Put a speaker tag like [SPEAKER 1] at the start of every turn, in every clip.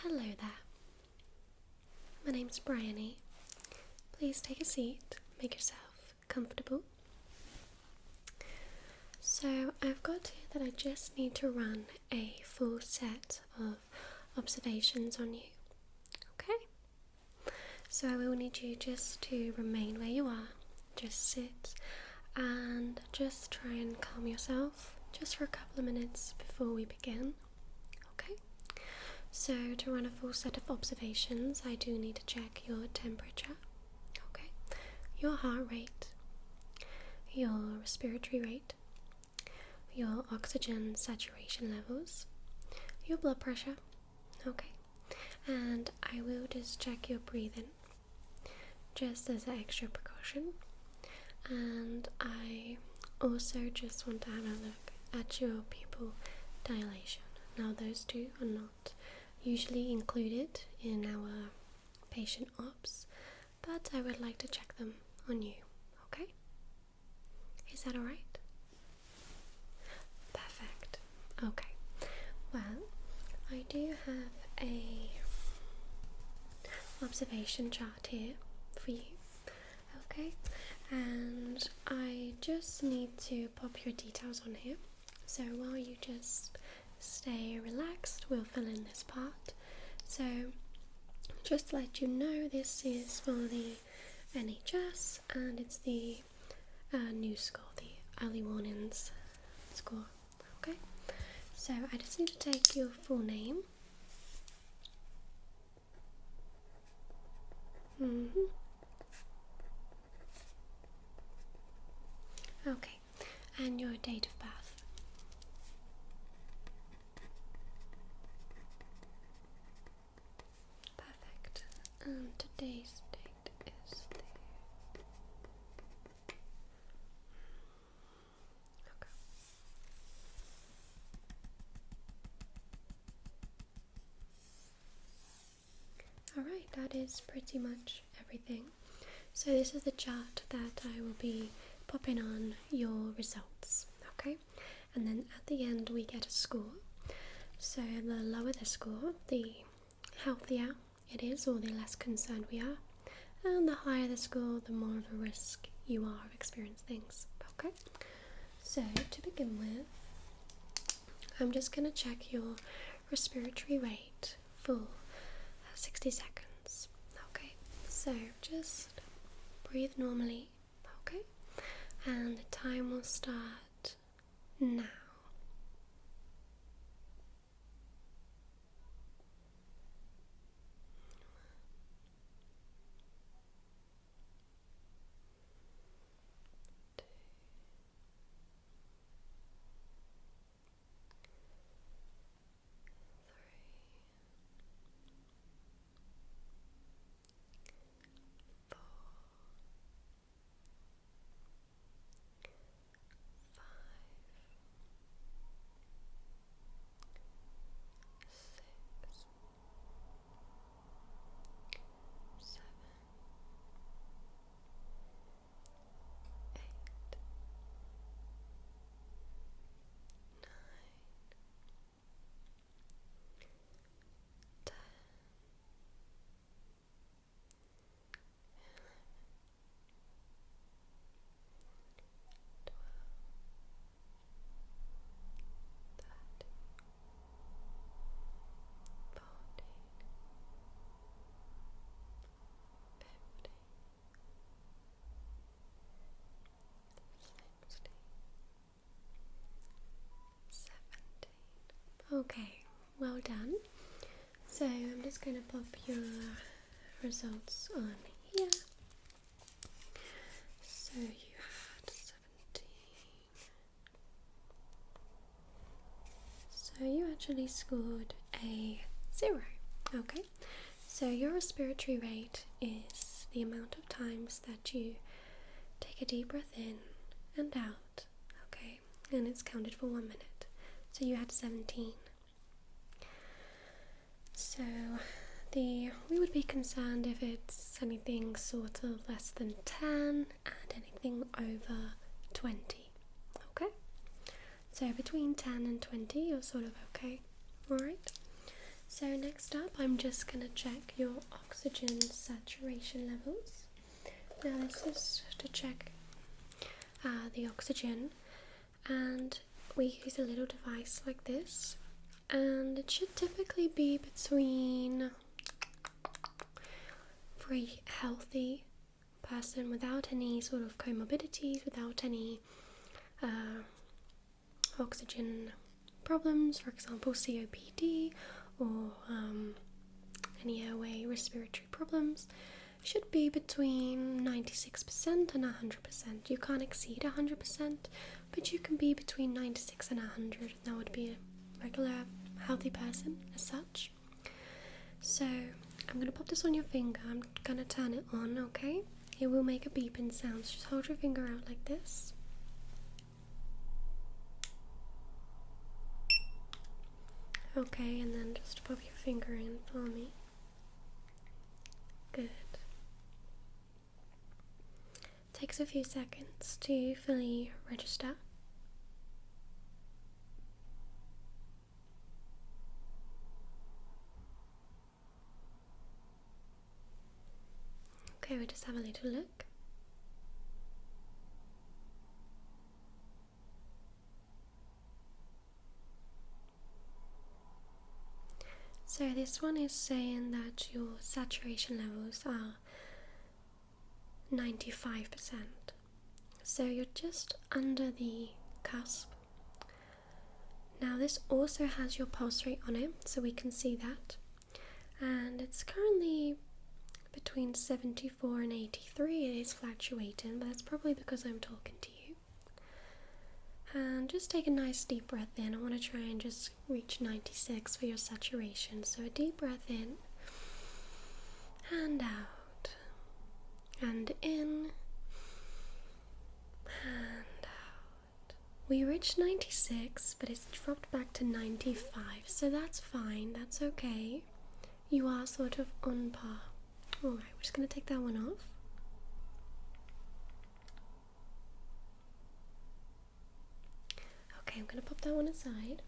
[SPEAKER 1] Hello there. My name's Bryoni. Please take a seat, make yourself comfortable. So I've got here that I just need to run a full set of observations on you. Okay? So I will need you just to remain where you are, just sit and just try and calm yourself just for a couple of minutes before we begin. Okay? So to run a full set of observations, I do need to check your temperature, okay, your heart rate, your respiratory rate, your oxygen saturation levels, your blood pressure, okay, and I will just check your breathing, just as an extra precaution, and I also just want to have a look at your pupil dilation. Now those two are not usually included in our patient obs, but I would like to check them on you, okay? Is that alright? Perfect. Okay. Well, I do have a observation chart here for you, okay? And I just need to pop your details on here. So while you just stay relaxed, we'll fill in this part. So just to let you know, this is for the NHS and it's the new score, the early warnings score. Okay, so I just need to take your full name. Okay, and your date of birth. And today's date is the... Okay. Alright, that is pretty much everything. So this is the chart that I will be popping on your results, okay? And then at the end we get a score. So the lower the score, the healthier it is, or the less concerned we are, and the higher the score, the more of a risk you are of experiencing things. Okay, so to begin with, I'm just going to check your respiratory rate for 60 seconds. Okay, so just breathe normally, okay, and the time will start now. Okay, well done. So I'm just going to pop your results on here. So you had 17. So you actually scored a 0. Okay, so your respiratory rate is the amount of times that you take a deep breath in and out. Okay, and it's counted for 1 minute. So you had 17. So we would be concerned if it's anything sort of less than 10 and anything over 20. Okay? So between 10 and 20 you're sort of okay. Alright? So next up, I'm just going to check your oxygen saturation levels. Now this is to check the oxygen, and we use a little device like this, and it should typically be between, for a healthy person without any sort of comorbidities, without any oxygen problems, for example COPD or any airway respiratory problems, should be between 96% and 100%. You can't exceed 100%, but you can be between 96 and 100. That would be a regular healthy person as such. So I'm going to pop this on your finger. I'm going to turn it on, okay? It will make a beeping sound, so just hold your finger out like this. Okay, and then just pop your finger in for me. Good. Takes a few seconds to fully register. Okay, we'll just have a little look. So this one is saying that your saturation levels are 95%. So you're just under the cusp. Now this also has your pulse rate on it, so we can see that. And it's currently between 74 and 83. It is fluctuating, but that's probably because I'm talking to you. And just take a nice deep breath in. I want to try and just reach 96 for your saturation. So a deep breath in and out, and in and out. We reached 96, but it's dropped back to 95, so that's fine, that's okay. You are sort of on par. Alright, we're just going to take that one off. Okay, I'm going to pop that one aside.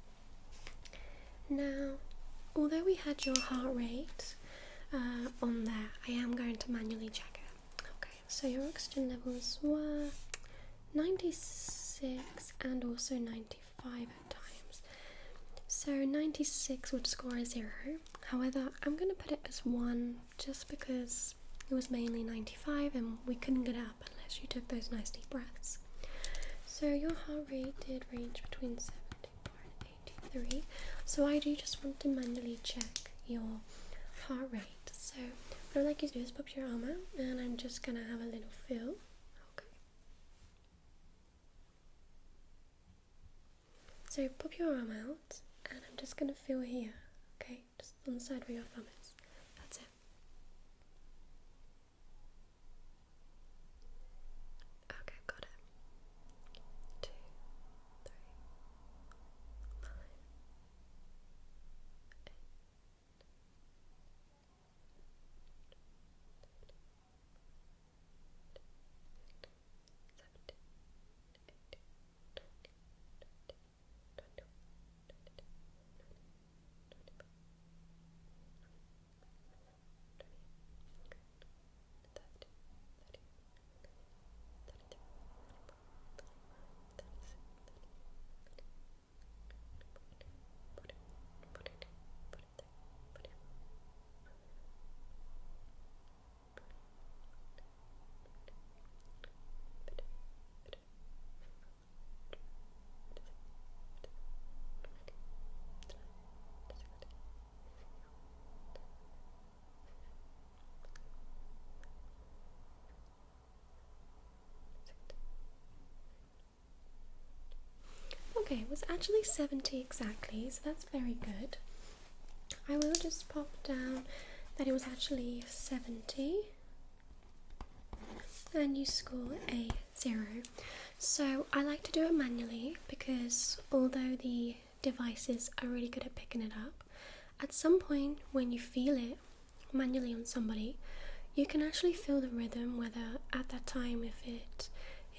[SPEAKER 1] Now, although we had your heart rate on there, I am going to manually check it. Okay, so your oxygen levels were 96 and also 95 at times. So 96 would score a 0. However, I'm going to put it as 1 just because it was mainly 95 and we couldn't get up unless you took those nice deep breaths. So your heart rate did range between 74 and 83. So I do just want to manually check your heart rate. So what I'd like you to do is pop your arm out, and I'm just going to have a little feel. Okay. So pop your arm out, and I'm just going to feel here. Okay, just on the side where your thumb is. That's it. Okay, got it. 2, 3, 5, 8, 17, 18, 19, 20, 21, Okay, it was actually 70 exactly, so that's very good. I will just pop down that it was actually 70 and you score a 0. So I like to do it manually because although the devices are really good at picking it up, at some point when you feel it manually on somebody, you can actually feel the rhythm, whether at that time if it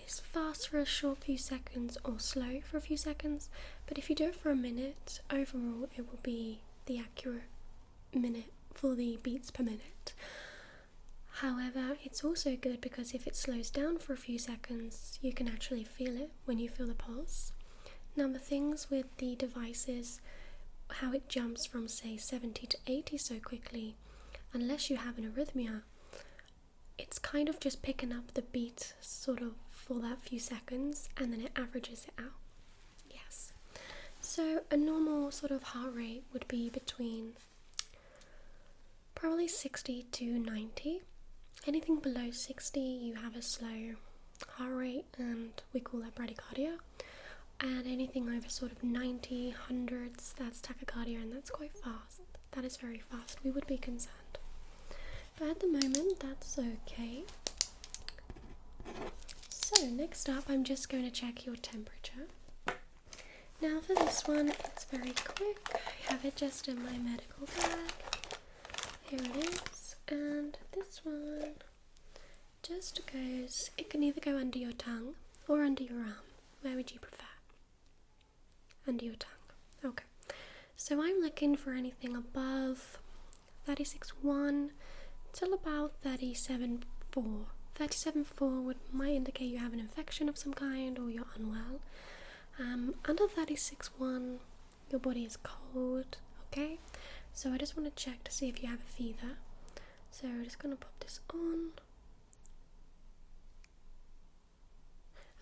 [SPEAKER 1] is fast for a short few seconds or slow for a few seconds. But if you do it for a minute, overall it will be the accurate beats per minute. However, it's also good because if it slows down for a few seconds, you can actually feel it when you feel the pulse. Now, the things with the device is how it jumps from, say, 70 to 80 so quickly. Unless you have an arrhythmia, it's kind of just picking up the beat sort of for that few seconds, and then it averages it out. Yes. So a normal sort of heart rate would be between probably 60 to 90. Anything below 60, you have a slow heart rate, and we call that bradycardia. And anything over sort of 90, hundreds, that's tachycardia, and that's quite fast. That is very fast. We would be concerned. But at the moment, that's okay. So next up, I'm just going to check your temperature. Now for this one, it's very quick. I have it just in my medical bag. Here it is. And this one just goes, it can either go under your tongue or under your arm. Where would you prefer? Under your tongue. Okay. So I'm looking for anything above 36.1 till about 37.4. 37.4 might indicate you have an infection of some kind or you're unwell. Under 36.1, your body is cold. Okay. So I just want to check to see if you have a fever. So I'm just going to pop this on.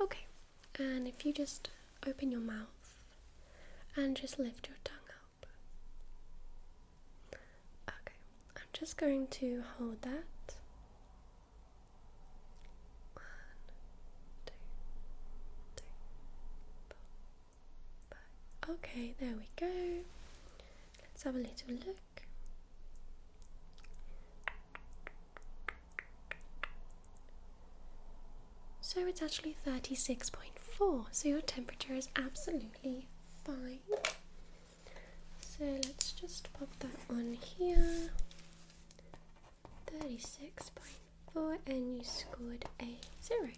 [SPEAKER 1] Okay. And if you just open your mouth and just lift your tongue up. Okay, I'm just going to hold that. 1, 2, 3, 4, 5. Okay, there we go. Let's have a little look. So it's actually 36.4, so your temperature is absolutely fine. So let's just pop that on here. 36.4, and you scored a 0.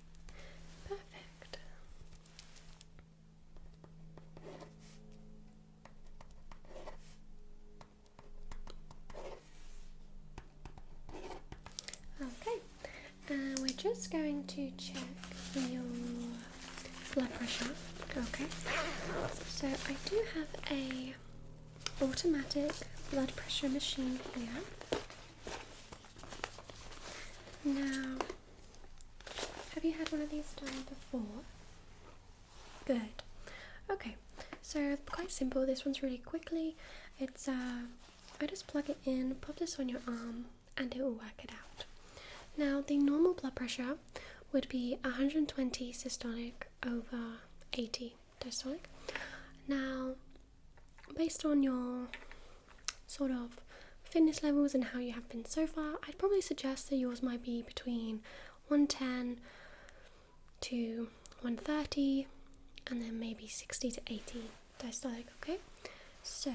[SPEAKER 1] Perfect. Okay, and we're just going to check your blood pressure. Okay, so I do have a automatic blood pressure machine here. Now, have you had one of these done before? Good. Okay, so quite simple. This one's really quickly. It's I just plug it in, pop this on your arm, and it will work it out. Now, the normal blood pressure would be 120 systolic over 80 diastolic. Now, based on your sort of fitness levels and how you have been so far, I'd probably suggest that yours might be between 110 to 130, and then maybe 60 to 80 diastolic, okay? So,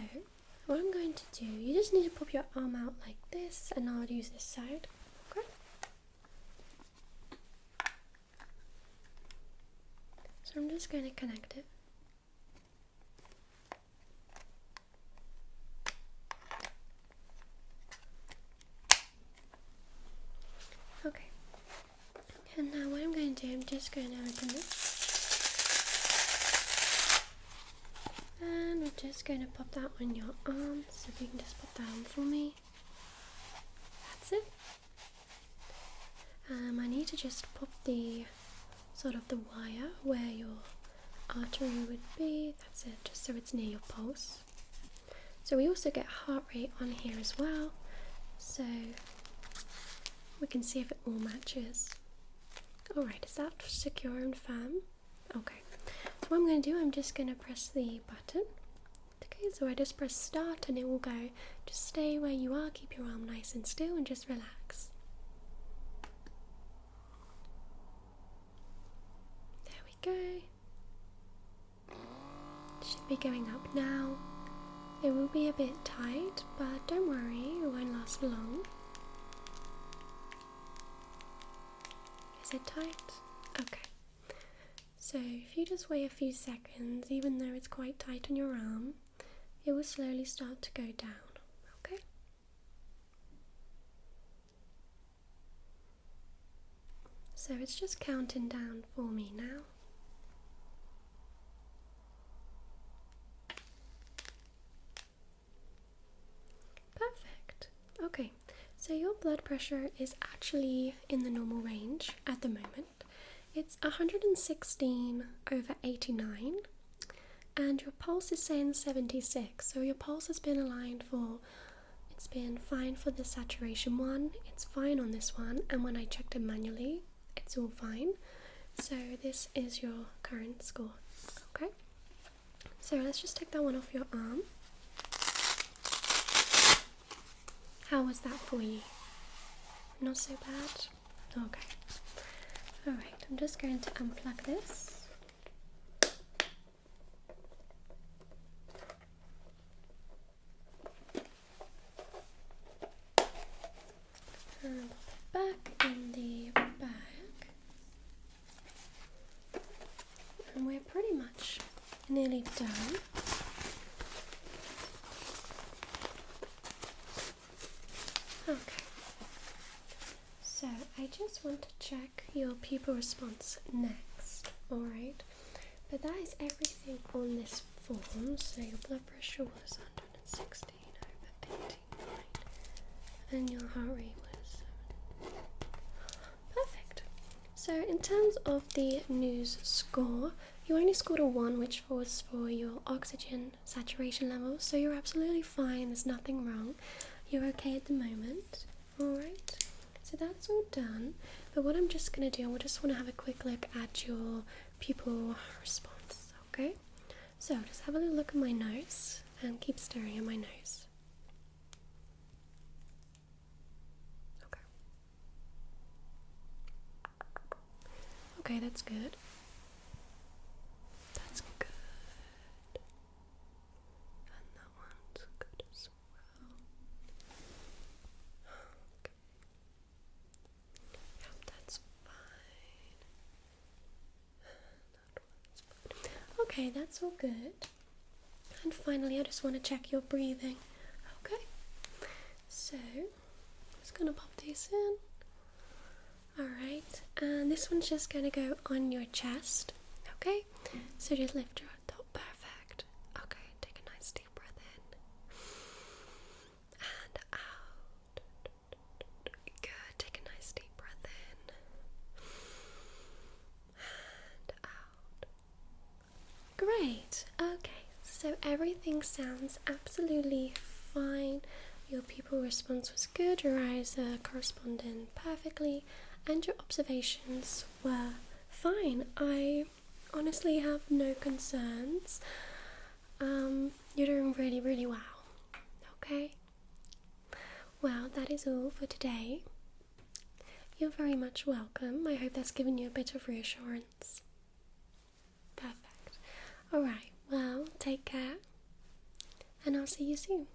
[SPEAKER 1] what I'm going to do, you just need to pop your arm out like this, and I'll use this side, okay? So I'm just going to connect it. Okay, and now what I'm going to do, I'm just going to open this, and we're just going to pop that on your arm, so if you can just pop that on for me. That's it. I need to just pop the sort of the wire where your artery would be. That's it, just so it's near your pulse. So we also get heart rate on here as well, so we can see if it all matches. Alright, is that secure and firm? Okay, so what I'm going to do, I'm just going to press the button. Okay, so I just press start and it will go. Just stay where you are, keep your arm nice and still, and just relax. There we go. Should be going up now. It will be a bit tight, but don't worry, it won't last for long. Is it tight? Okay. So if you just wait a few seconds, even though it's quite tight on your arm, it will slowly start to go down, okay? So it's just counting down for me now. Perfect. Okay, so your blood pressure is actually in the normal range at the moment. It's 116/89, and your pulse is saying 76. So your pulse has been aligned for, it's been fine for the saturation one, it's fine on this one, and when I checked it manually, it's all fine. So this is your current score. Okay, so let's just take that one off your arm. How was that for you? Not so bad? Okay. Alright, I'm just going to unplug this. And put it back in the bag. And we're pretty much nearly done. Okay, so I just want to check your pupil response next, alright? But that is everything on this form. So your blood pressure was 116/89 and your heart rate was 7. Perfect. So in terms of the news score, you only scored a 1, which was for your oxygen saturation level, so you're absolutely fine, there's nothing wrong. You're okay at the moment. Alright, so that's all done. But what I'm just going to do, I just want to have a quick look at your pupil response, okay? So just have a little look at my nose and keep staring at my nose. Okay. Okay, that's good. That's good. And that one's good as well. Okay. Yep, that's fine. That one's fine. Okay, that's all good. And finally, I just want to check your breathing. Okay. So, I'm just gonna pop these in. Alright, and this one's just gonna go on your chest. Okay? So just lift your top. Perfect. Okay, take a nice deep breath in. And out. Good. Take a nice deep breath in. And out. Great. Okay, so everything sounds absolutely fine. Your pupil response was good, your eyes are corresponding perfectly, and your observations were fine. I honestly have no concerns. You're doing really, really well. Okay? Well, that is all for today. You're very much welcome. I hope that's given you a bit of reassurance. Perfect. Alright, well, take care, and I'll see you soon.